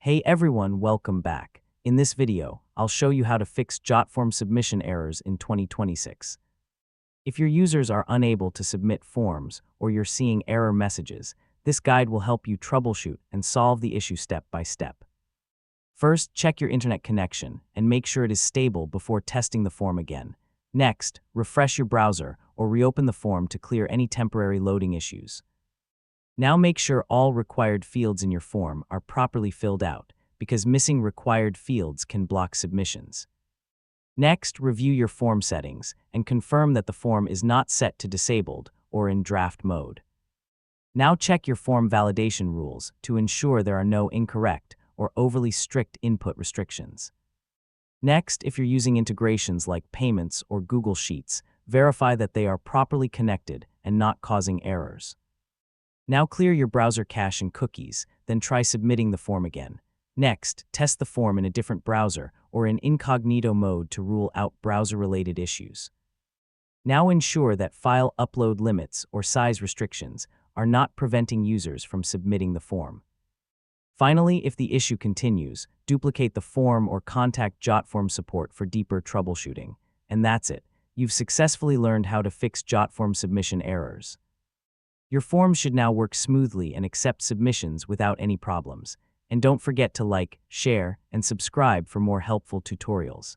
Hey everyone, welcome back. In this video, I'll show you how to fix Jotform submission errors in 2026. If your users are unable to submit forms or you're seeing error messages, this guide will help you troubleshoot and solve the issue step by step. First, check your internet connection and make sure it is stable before testing the form again. Next, refresh your browser or reopen the form to clear any temporary loading issues. Now make sure all required fields in your form are properly filled out, because missing required fields can block submissions. Next, review your form settings and confirm that the form is not set to disabled or in draft mode. Now check your form validation rules to ensure there are no incorrect or overly strict input restrictions. Next, if you're using integrations like payments or Google Sheets, verify that they are properly connected and not causing errors. Now clear your browser cache and cookies, then try submitting the form again. Next, test the form in a different browser or in incognito mode to rule out browser-related issues. Now ensure that file upload limits or size restrictions are not preventing users from submitting the form. Finally, if the issue continues, duplicate the form or contact Jotform support for deeper troubleshooting. And that's it. You've successfully learned how to fix Jotform submission errors. Your form should now work smoothly and accept submissions without any problems. And don't forget to like, share, and subscribe for more helpful tutorials.